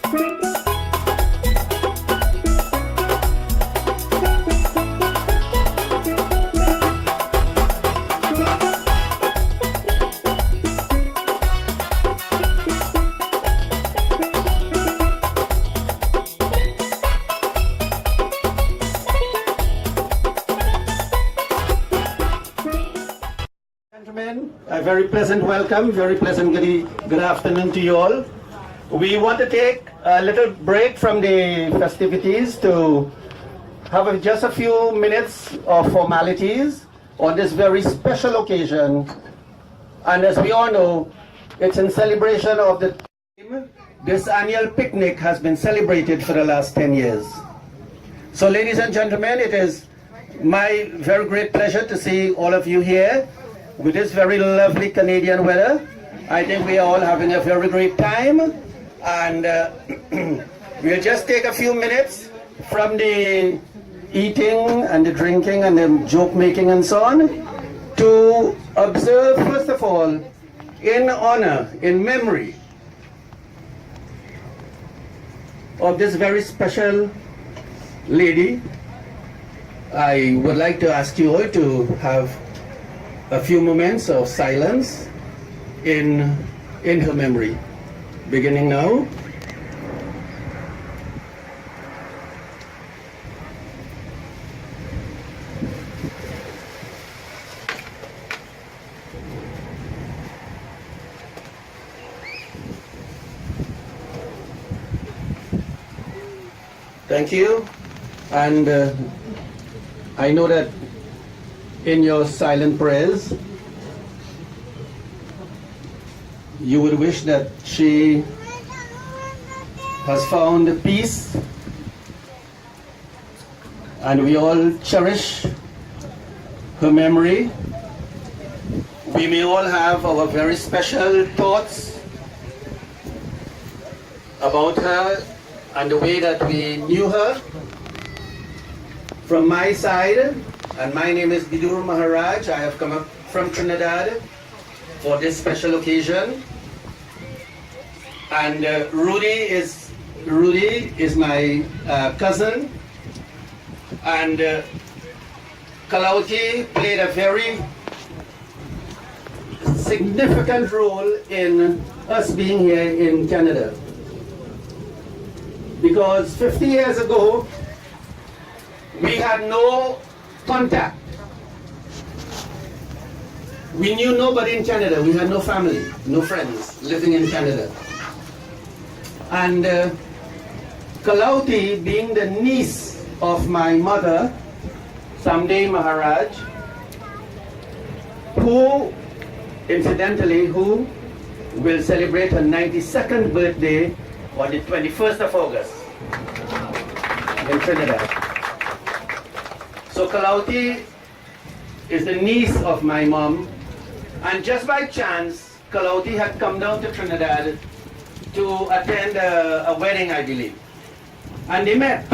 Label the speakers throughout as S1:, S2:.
S1: Gentlemen, a very pleasant welcome, very pleasant good afternoon to you all. We want to take a little break from the festivities to have just a few minutes of formalities on this very special occasion. And as we all know, it's in celebration of the time this annual picnic has been celebrated for the last 10 years. So ladies and gentlemen, it is my very great pleasure to see all of you here with this very lovely Canadian weather. I think we are all having a very great time, and we'll just take a few minutes from the eating and the drinking and the joke making and so on to observe, first of all, in honor, in memory of this very special lady. I would like to ask you all to have a few moments of silence in her memory, beginning now. Thank you. And I know that in your silent prayers, you would wish that she has found peace, and we all cherish her memory. We may all have our very special thoughts about her and the way that we knew her. From my side, and my name is Bidur Maharaj. I have come up from Trinidad for this special occasion. And Rudy is my cousin. And Kalawtee played a very significant role in us being here in Canada. Because 50 years ago, we had no contact. We knew nobody in Canada. We had no family, no friends living in Canada. And Kalawtee, being the niece of my mother, Samdei Maharaj, who, incidentally, who will celebrate her 92nd birthday on the 21st of August in Trinidad. So Kalawtee is the niece of my mom, and just by chance, Kalawtee had come down to Trinidad to attend a wedding, I believe. And they met.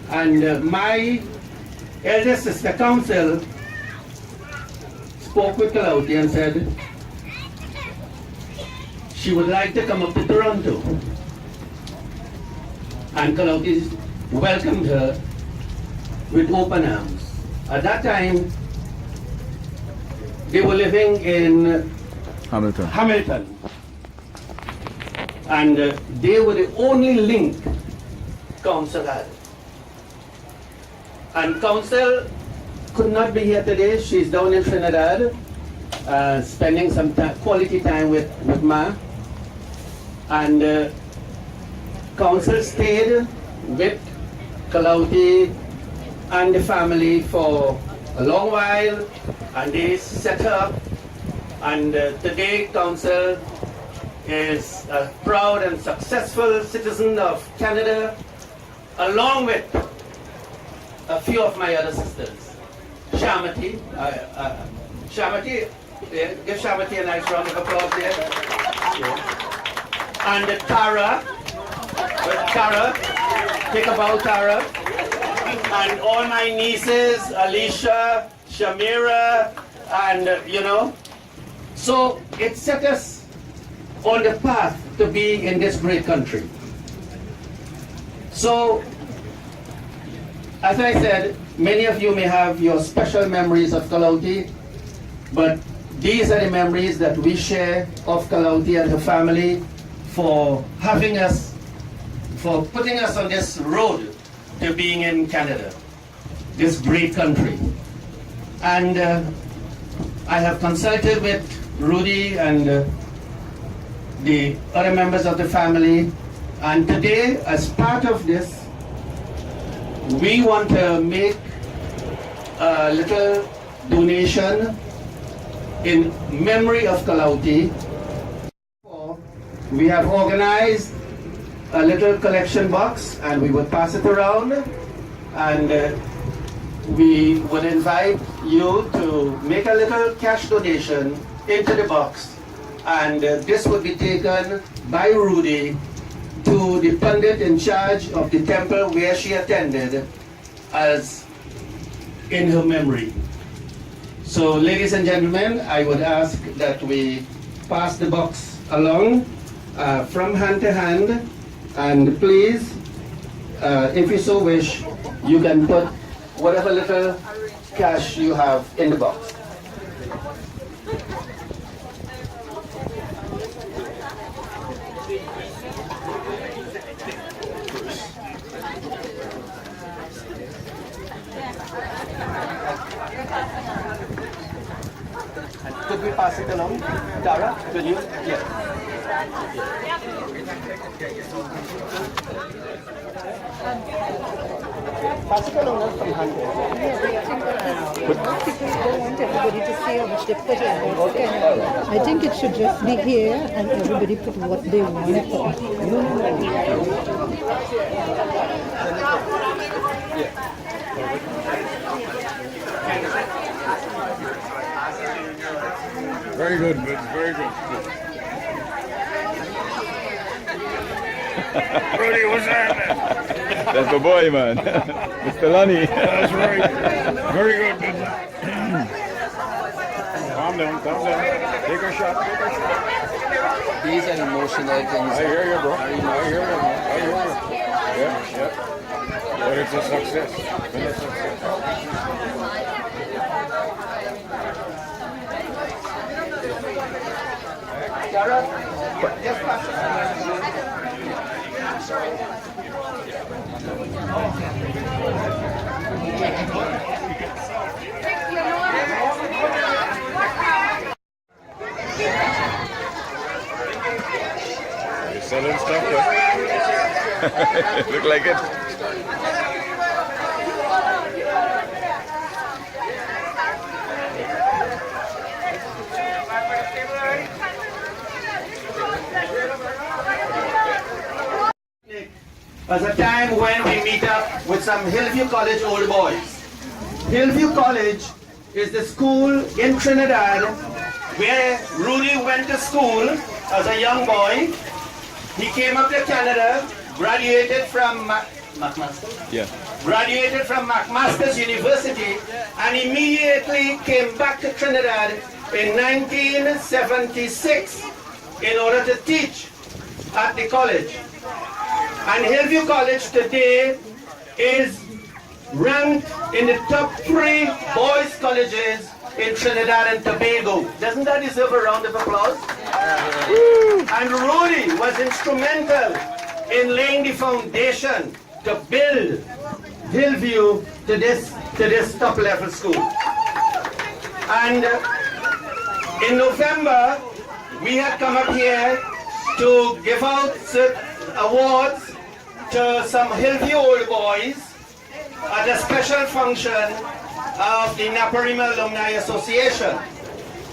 S1: And my elder sister, Council, spoke with Kalawtee and said she would like to come up to Toronto. And Kalawtee welcomed her with open arms. At that time, they were living in Hamilton. And they were the only link Council had. And Council could not be here today. She's down in Trinidad, spending some quality time with Ma. And Council stayed with Kalawtee and the family for a long while, and they set her up. And today, Council is a proud and successful citizen of Canada, along with a few of my other sisters. Shamati, give Shamati a nice round of applause there. Yeah. And Tara, take a bow, Tara. And all my nieces, Alicia, Shamira, and So it set us on the path to be in this great country. So, as I said, many of you may have your special memories of Kalawtee, but these are the memories that we share of Kalawtee and her family for having us, for putting us on this road to being in Canada, this great country. And I have consulted with Rudy and the other members of the family, and today, as part of this, we want to make a little donation in memory of Kalawtee. We have organized a little collection box, and we would pass it around, and we would invite you to make a little cash donation into the box, and this would be taken by Rudy to the pundit in charge of the temple where she attended as in her memory. So, ladies and gentlemen, I would ask that we pass the box along from hand to hand, and please, if you so wish, you can put whatever little cash you have in the box. Could we pass it along? Dara, could you? Yes. Pass it along from hand.
S2: People don't want everybody to see how much they put in. I think it should just be here and everybody put what they want to put.
S3: Very good, very good. Rudy, what's that?
S4: That's the boy, man. Mr. Lonnie.
S3: That's right. Very good. Calm down, calm down. Take a shot, take a shot.
S5: These are emotional things.
S3: I hear you, bro. I hear you. I hear you. Yeah. But it's a success. It's a success.
S1: Dara, just pass it.
S3: You're selling stuff, huh?
S4: Look like it.
S1: As a time when we meet up with some Hillview College old boys. Hillview College is the school in Trinidad where Rudy went to school as a young boy. He came up to Canada, graduated from graduated from McMaster's University, and immediately came back to Trinidad in 1976 in order to teach at the college. And Hillview College today is ranked in the top 3 boys' colleges in Trinidad and Tobago. Doesn't that deserve a round of applause? And Rudy was instrumental in laying the foundation to build Hillview to this top level school. And in November, we had come up here to give out awards to some Hillview old boys at a special function of the Naparima Alumni Association.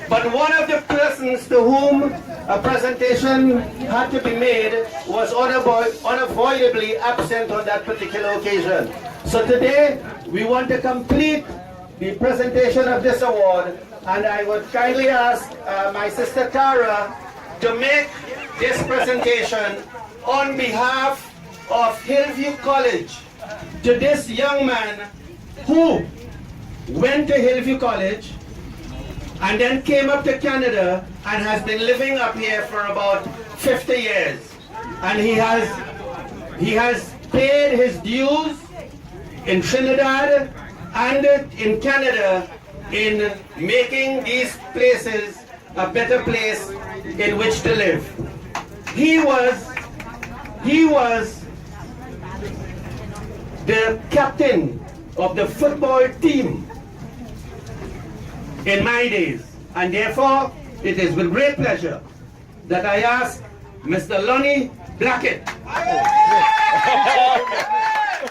S1: But one of the persons to whom a presentation had to be made was unavoidably absent on that particular occasion. So today, we want to complete the presentation of this award, and I would kindly ask my sister Tara to make this presentation on behalf of Hillview College to this young man who went to Hillview College, and then came up to Canada and has been living up here for about 50 years. And he has paid his dues in Trinidad and in Canada in making these places a better place in which to live. He was the captain of the football team in my days, and therefore it is with great pleasure that I ask Mr. Lonnie Blackett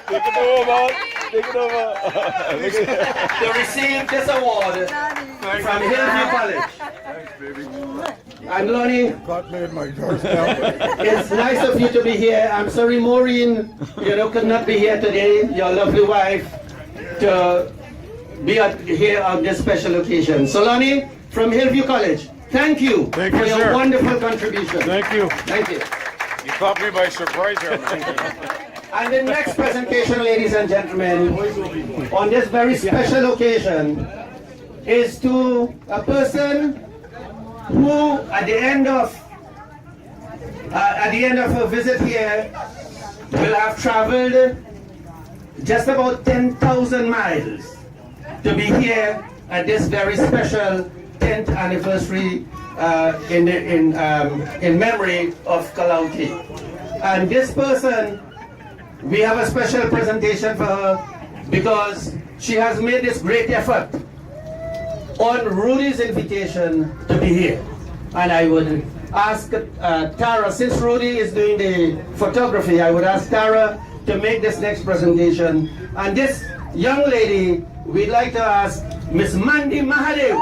S4: Take it over, man. Take it over.
S1: to receive this award from Hillview College.
S3: Thanks, baby.
S1: And Lonnie,
S3: God made my doorstep.
S1: it's nice of you to be here. I'm sorry Maureen, could not be here today, your lovely wife, to be here on this special occasion. So Lonnie, from Hillview College, thank you
S3: Thank
S1: for
S3: you,
S1: your
S3: sir.
S1: wonderful contribution.
S3: Thank you.
S1: Thank you.
S3: You caught me by surprise there.
S1: And the next presentation, ladies and gentlemen, on this very special occasion, is to a person who, at the end of her visit here, will have traveled just about 10,000 miles to be here at this very special 10th anniversary in memory of Kalawtee. And this person, we have a special presentation for her because she has made this great effort on Rudy's invitation to be here. And I would ask Tara, since Rudy is doing the photography, I would ask Tara to make this next presentation. And this young lady, we'd like to ask Miss Mandy Mahadev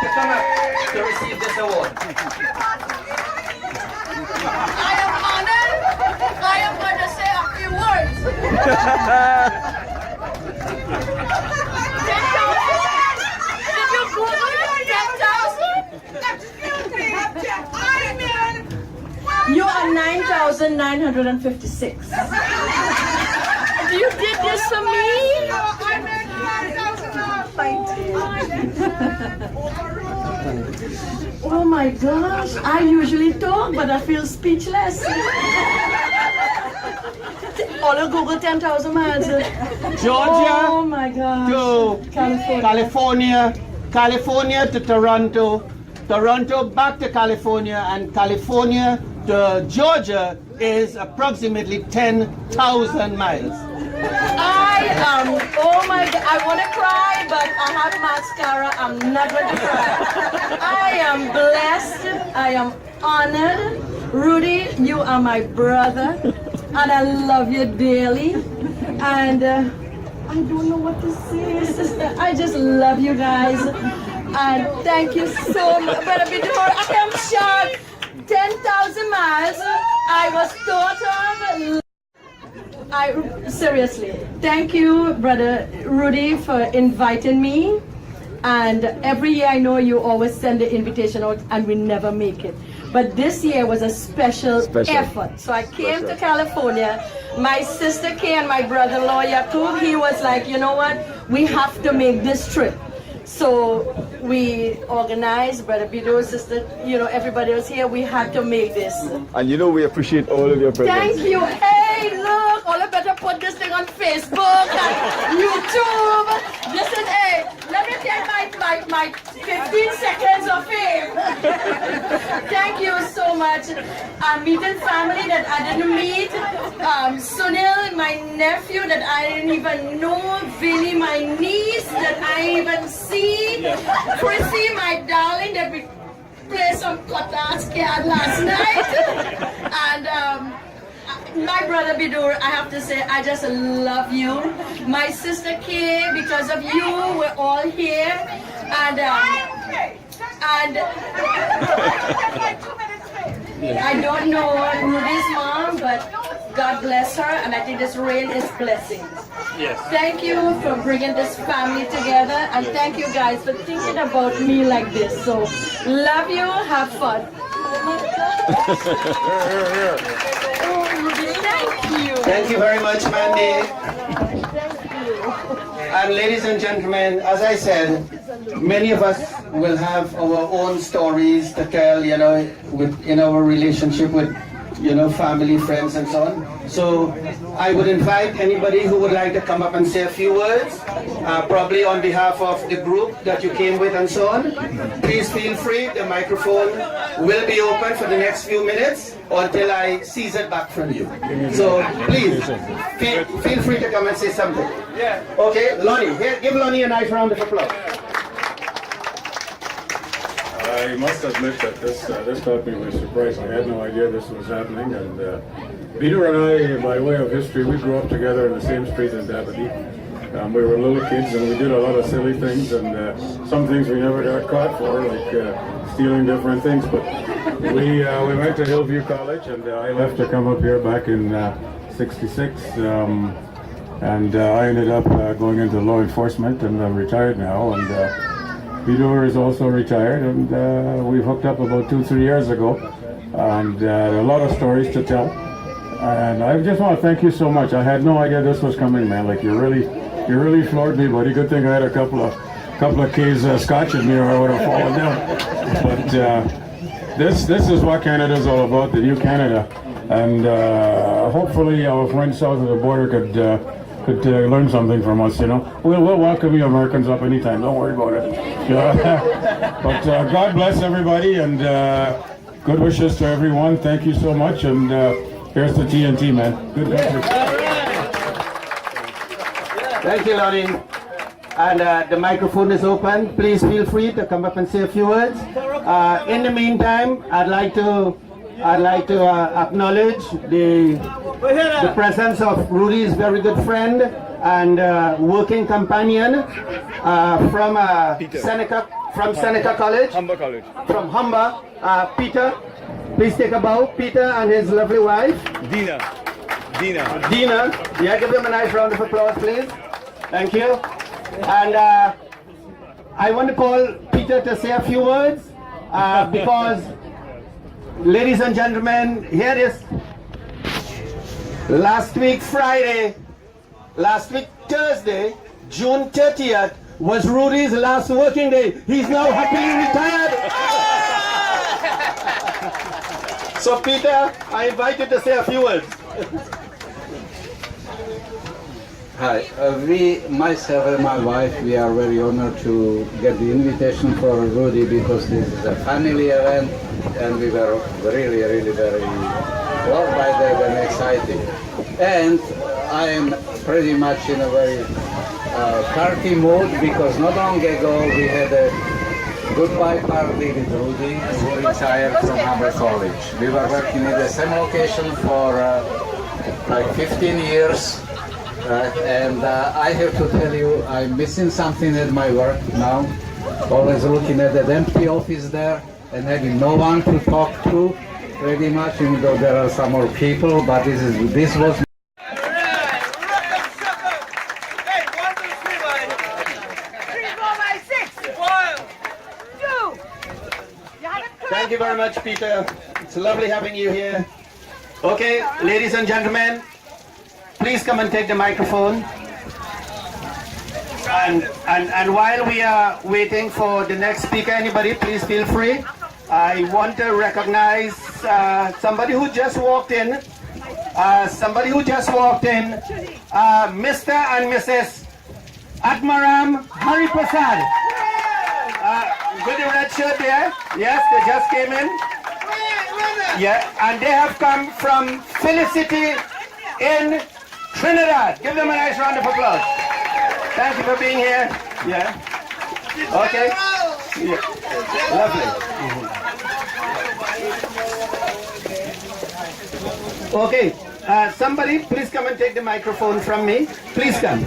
S1: to come up to receive this award.
S5: I am honored. I am going to say a few words. 10,000? Did you Google it? 10,000? You are 9,956. You did this for me? Oh my gosh, I usually talk, but I feel speechless. All of Google 10,000 miles.
S1: Georgia
S5: Oh my gosh.
S1: to California to Toronto, Toronto back to California, and California to Georgia is approximately 10,000 miles.
S5: Oh my God, I want to cry, but I have mascara. I'm not going to cry. I am blessed. I am honored. Rudy, you are my brother, and I love you dearly. And I don't know what to say, sister. I just love you guys. And thank you so much. Brother Bidor, I am shocked. 10,000 miles. I was thought of. Seriously, thank you, Brother Rudy, for inviting me. And every year I know you always send the invitation out and we never make it. But this year was a special effort. So I came to California. My sister came and my brother-in-law Yakub, he was like, you know what, we have to make this trip. So we organized, Brother Bido, sister, everybody else here, we had to make this.
S4: And we appreciate all of your presence.
S5: Thank you. Hey, look, all I better put this thing on Facebook and YouTube. Listen, hey, let me take my 15 seconds of fame. Thank you so much. I'm meeting family that I didn't meet. Sunil, my nephew that I didn't even know. Vinny, my niece that I didn't even see. Chrissy, my darling, that we played some Kotas last night. And my brother Bidur, I have to say, I just love you. My sister Kay, because of you, we're all here. And I don't know Rudy's mom, but God bless her, and I think this rain is blessings.
S1: Yes.
S5: Thank you for bringing this family together, and thank you guys for thinking about me like this. So, love you, have fun. Oh my God.
S3: Here.
S5: Oh, Rudy, thank you.
S1: Thank you very much, Mandy.
S5: Thank you.
S1: And ladies and gentlemen, as I said, many of us will have our own stories to tell, you know, in our relationship with, you know, family, friends, and so on. So I would invite anybody who would like to come up and say a few words, probably on behalf of the group that you came with and so on. Please feel free. The microphone will be open for the next few minutes until I seize it back from you. So please, feel free to come and say something. Yeah. Okay, Lonnie, here, give Lonnie a nice round of applause.
S3: I must admit that this caught me by surprise. I had no idea this was happening, and Peter and I, by way of history, we grew up together in the same street in Davide. We were little kids, and we did a lot of silly things, and some things we never got caught for, like stealing different things. But we went to Hillview College, and I left to come up here back in '66, and I ended up going into law enforcement, and I'm retired now. And Peter is also retired, and we hooked up about 2-3 years ago, and a lot of stories to tell. And I just want to thank you so much. I had no idea this was coming, man. Like you really floored me, buddy. Good thing I had a couple of K's scotch in me, or I would have fallen down. But this is what Canada's all about, the new Canada, and hopefully our friends south of the border could learn something from us, you know. We'll welcome you Americans up anytime, don't worry about it. But God bless everybody, and good wishes to everyone. Thank you so much, and here's the TNT, man. Good country.
S1: Thank you, Lonnie. And the microphone is open. Please feel free to come up and say a few words. In the meantime, I'd like to acknowledge the presence of Rudy's very good friend and working companion from Seneca College.
S4: Humber College.
S1: From Humber, Peter. Please take a bow. Peter and his lovely wife.
S4: Dina.
S1: Yeah, give them a nice round of applause, please. Thank you. And I want to call Peter to say a few words because, ladies and gentlemen, here is last week Thursday, June 30th, was Rudy's last working day. He's now happily retired. So Peter, I invite you to say a few words.
S6: Hi, myself and my wife, we are very honored to get the invitation for Rudy because this is a family event, and we were really very loved by that and excited. And I am pretty much in a very party mood because not long ago we had a goodbye party with Rudy, who retired from Humber College. We were working at the same location for like 15 years. And I have to tell you, I'm missing something at my work now. Always looking at that empty office there and having no one to talk to, pretty much, even though there are some more people, but this was.
S1: Thank you very much, Peter. It's lovely having you here. Okay, ladies and gentlemen, please come and take the microphone. And while we are waiting for the next speaker, anybody, please feel free. I want to recognize somebody who just walked in. Mr. and Mrs. Admaram Hari Prasad. With the red shirt there. Yes, they just came in. Yeah, and they have come from Felicity in Trinidad. Give them a nice round of applause. Thank you for being here. Yeah. Okay. Yeah. Lovely. Okay. Somebody, please come and take the microphone from me. Please come.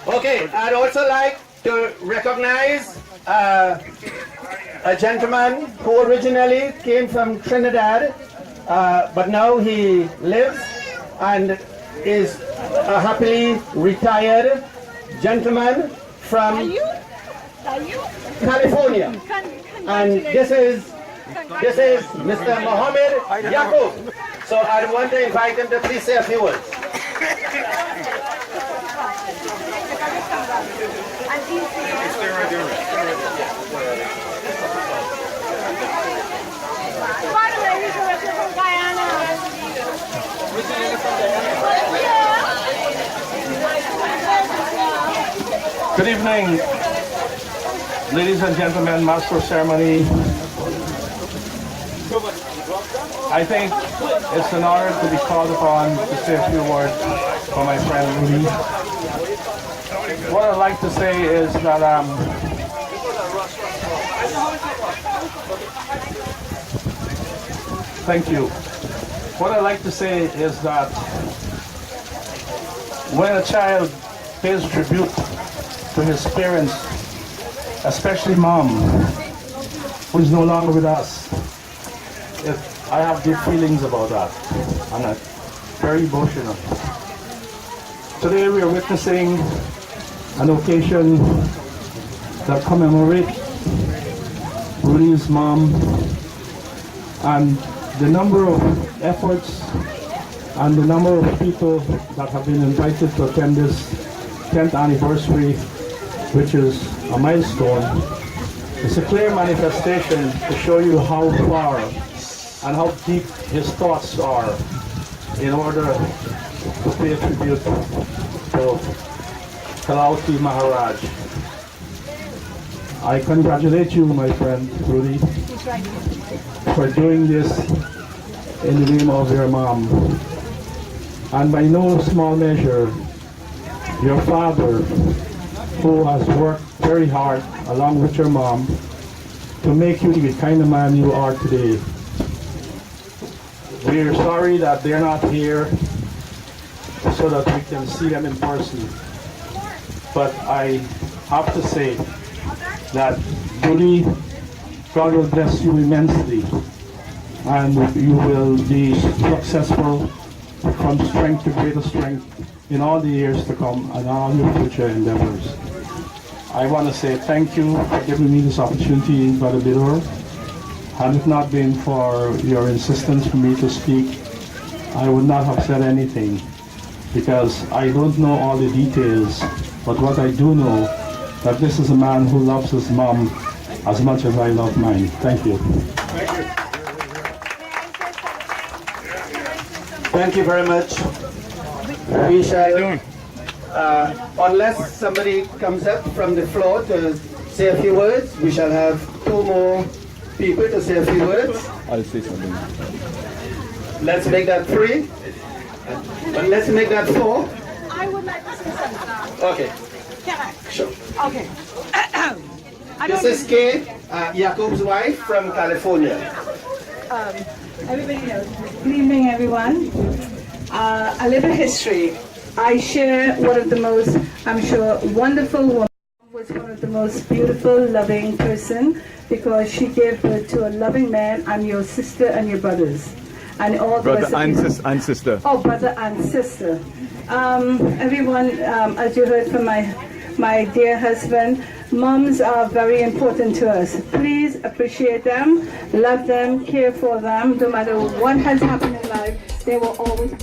S1: Okay, I'd also like to recognize a gentleman who originally came from Trinidad, but now he lives and is a happily retired gentleman from California. And this is This is Mr. Mohammed Yaqub. So I want to invite him to please say a few words.
S7: Good evening, ladies and gentlemen, Master of Ceremony. I think it's an honor to be called upon to say a few words for my friend Rudy. What I'd like to say is that thank you. What I'd like to say is that when a child pays tribute to his parents, especially mom, who is no longer with us, I have deep feelings about that, and I'm very emotional. Today we are witnessing an occasion that commemorates Rudy's mom, and the number of efforts and the number of people that have been invited to attend this 10th anniversary, which is a milestone. It's a clear manifestation to show you how far and how deep his thoughts are in order to pay tribute to Kalawtee Maharaj. I congratulate you, my friend Rudy, for doing this in the name of your mom. And by no small measure, your father, who has worked very hard along with your mom to make you the kind of man you are today. We're sorry that they're not here so that we can see them in person. But I have to say that Rudy, God will bless you immensely, and you will be successful from strength to greater strength in all the years to come and all your future endeavors. I want to say thank you for giving me this opportunity, Brother Bidor. Had it not been for your insistence for me to speak, I would not have said anything, because I don't know all the details, but what I do know, that this is a man who loves his mom as much as I love mine. Thank you.
S1: Thank you very much. We shall, unless somebody comes up from the floor to say a few words, we shall have two more people to say a few words.
S4: I'll say something.
S1: Let's make that 3. And let's make that 4.
S5: I would like to say something.
S1: Okay,
S5: Can I?
S1: sure.
S5: Okay.
S1: This is Kay, Yaqub's wife from California.
S8: Everybody knows. Good evening, everyone. A little history. I share one of the most, I'm sure, wonderful woman. Was one of the most beautiful, loving person, because she gave birth to a loving man. I'm your sister and your brothers, and all the rest
S4: Brother
S8: of you.
S4: and sister.
S8: Oh, brother and sister. Everyone, as you heard from my dear husband, moms are very important to us. Please appreciate them, love them, care for them. No matter what has happened in life, they will always